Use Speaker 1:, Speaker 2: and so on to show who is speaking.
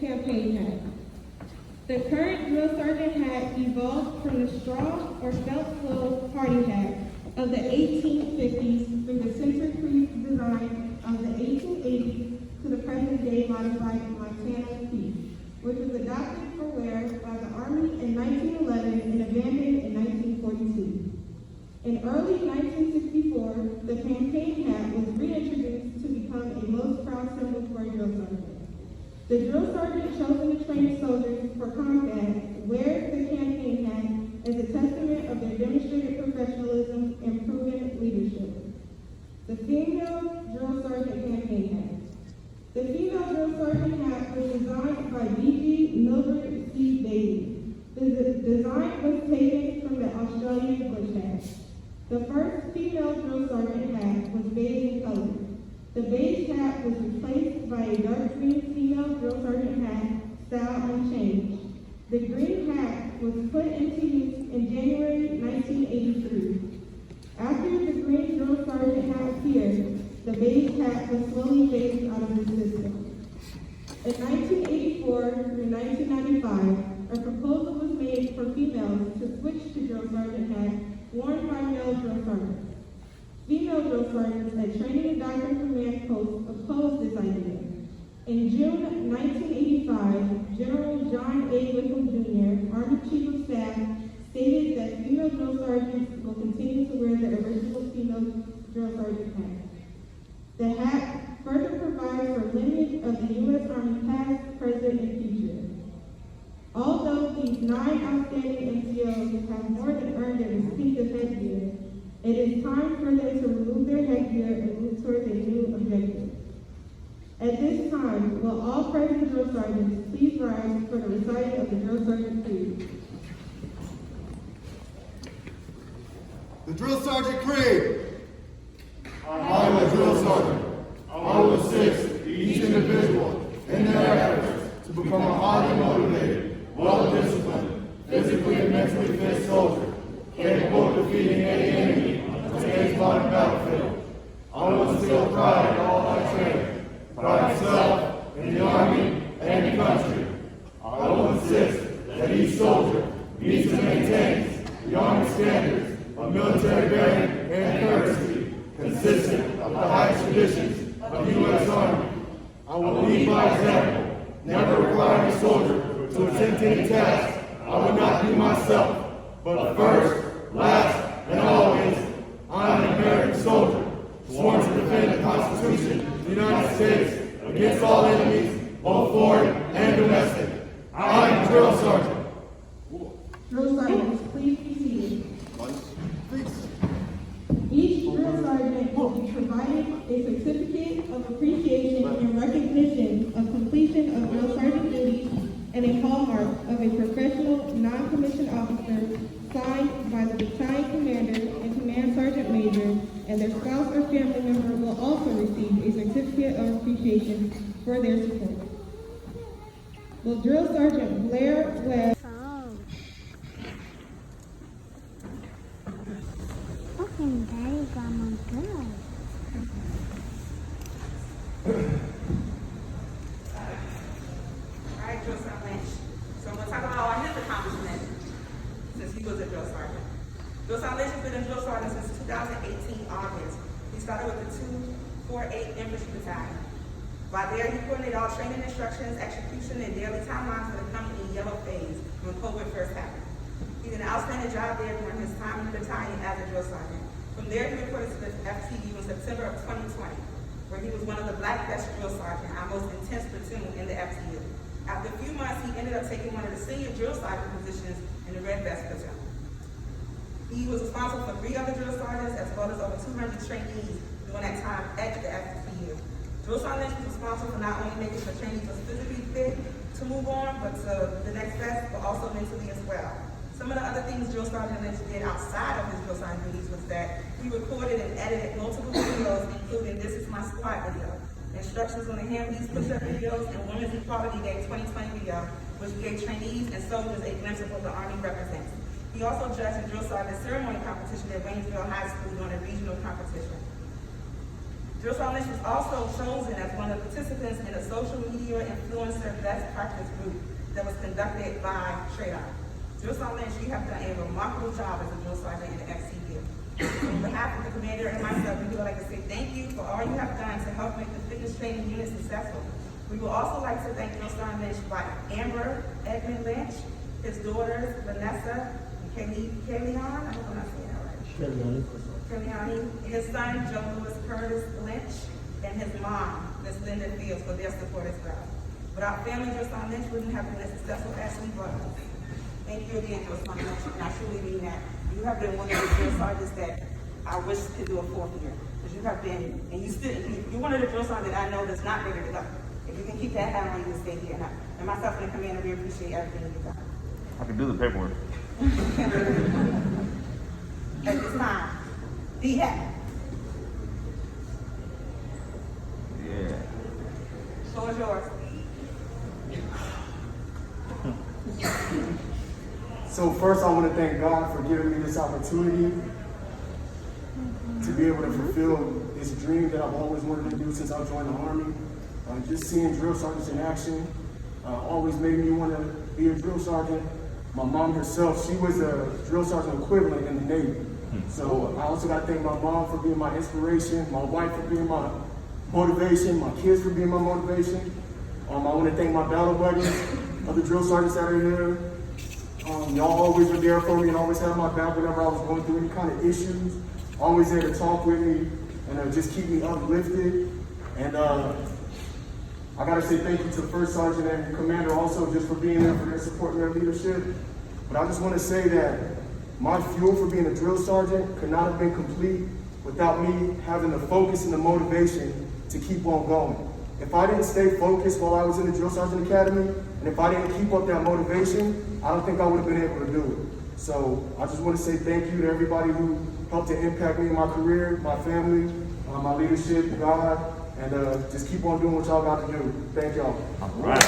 Speaker 1: campaign hat. The current drill sergeant hat evolved from the straw or felt flow party hat of the 1850s through the center crease design of the 1880s to the present day modified Montana piece, which was adopted for wear by the Army in 1911 and abandoned in 1942. In early 1964, the campaign hat was reintroduced to become a most proud symbol for a drill sergeant. The drill sergeant chosen to train soldiers for combat wears the campaign hat as a testament of their demonstrated professionalism and proven leadership. The female drill sergeant campaign hat. The female drill sergeant hat was designed by B.G. Mildred C. Bailey. The design was taken from the Australian bush hat. The first female drill sergeant hat was beige in color. The beige hat was replaced by a dark green female drill sergeant hat, style unchanged. The green hat was put into use in January 1983. After the green drill sergeant hat appeared, the beige hat was slowly phased out of the system. In 1984 through 1995, a proposal was made for females to switch to drill sergeant hat worn by male drill sergeants. Female drill sergeants at training and doctrine command posts opposed this idea. In June 1985, General John A. Wickham Jr., Army Chief of Staff, stated that female drill sergeants will continue to wear the original female drill sergeant hat. The hat further provides for lineage of the U.S. Army past, present, and future. Although these 9 outstanding NCOs have more than earned their distinctive headgear, it is time for them to remove their headgear and move towards a new objective. At this time, will all present drill sergeants please rise for the recital of the drill sergeant creed.
Speaker 2: The drill sergeant creed. I am a drill sergeant. I will assist each individual in their efforts to become a highly motivated, well-disciplined, physically and mentally fit soldier, capable of defeating any enemy on today's modern battlefield. I will instill pride in all I train, pride in self, in the Army, and the country. I will insist that each soldier needs to maintain the Army standards of military bearing and courtesy, consistent of the highest traditions of the U.S. Army. I will lead by example, never requiring a soldier to attempt any task I would not do myself. But first, last, and always, I am an American soldier, sworn to defend the Constitution of the United States against all enemies, both foreign and domestic. I am a drill sergeant.
Speaker 1: Drill sergeants, please be seated. Each drill sergeant will be provided a certificate of appreciation and recognition of completion of drill sergeant duties and a hallmark of a professional non-commissioned officer signed by the battalion commander and command sergeant major, and their spouse or family member will also receive a certificate of appreciation for their support. Will Drill Sergeant Blair Webb
Speaker 3: fucking daddy got my girl.
Speaker 4: Alright, Drill Sergeant Lynch. So I'm going to talk about all his accomplishments since he was a drill sergeant. Drill Sergeant Lynch has been a drill sergeant since 2018 August. He started with the 248 Infantry Battalion. While there, he coordinated all training instructions, execution, and daily timelines for the company in yellow phase when COVID first happened. He did an outstanding job there during his time in the battalion as a drill sergeant. From there, he reported to the FTU in September of 2020, where he was one of the Black Best Drill Sergeant, our most intense platoon in the FTU. After a few months, he ended up taking one of the senior drill sergeant positions in the Red Vest platoon. He was responsible for 3 other drill sergeants as well as over 200 trainees during that time at the FTU. Drill Sergeant Lynch was responsible for not only making sure trainees was physically fit to move on, but to the next best, but also mentally as well. Some of the other things Drill Sergeant Lynch did outside of his drill sergeant duties was that he recorded and edited multiple videos, including This Is My Squad video, instructions on the Hamleys push-up videos, and Women's Equality Day 2020 video, which gave trainees and soldiers a glimpse of what the Army represents. He also judged a drill sergeant ceremony competition at Waynesville High School during a regional competition. Drill Sergeant Lynch was also chosen as one of the participants in a social media influencer best practice group that was conducted by TRADOC. Drill Sergeant Lynch, you have done a remarkable job as a drill sergeant in the FCU. On behalf of the commander and myself, we would like to say thank you for all you have done to help make the fitness training unit successful. We would also like to thank Drill Sergeant Lynch by Amber Edmund Lynch, his daughters Vanessa and Kayleon, I hope I'm not saying that right. Kayleon, his son Joe Louis Curtis Lynch, and his mom, Miss Linda Fields, for their support as well. Without family, Drill Sergeant Lynch wouldn't have been as successful as we were. Thank you again, Drill Sergeant Lynch, and I truly mean that. You have been one of the drill sergeants that I wish could do a fourth year. Because you have been, and you're one of the drill sergeants that I know that's not ready to go. If you can keep that hat on, you can stay here. And myself and the commander, we appreciate everything you've done.
Speaker 5: I can do the paperwork.
Speaker 4: At this time, Dehat.
Speaker 5: Yeah.
Speaker 4: Floor is yours.
Speaker 2: So first I want to thank God for giving me this opportunity to be able to fulfill this dream that I've always wanted to do since I joined the Army. Just seeing drill sergeants in action always made me want to be a drill sergeant. My mom herself, she was a drill sergeant equivalent in the Navy. So I also got to thank my mom for being my inspiration, my wife for being my motivation, my kids for being my motivation. I want to thank my battle buddies, other drill sergeants that are here. Y'all always were there for me and always had my back whenever I was going through any kind of issues. Always there to talk with me and just keep me uplifted. And I gotta say thank you to the First Sergeant and Commander also just for being there, for their support and their leadership. But I just want to say that my fuel for being a drill sergeant could not have been complete without me having the focus and the motivation to keep on going. If I didn't stay focused while I was in the Drill Sergeant Academy, and if I didn't keep up that motivation, I don't think I would have been able to do it. So I just want to say thank you to everybody who helped to impact me in my career, my family, my leadership, God, and just keep on doing what y'all got to do. Thank y'all.
Speaker 5: All right.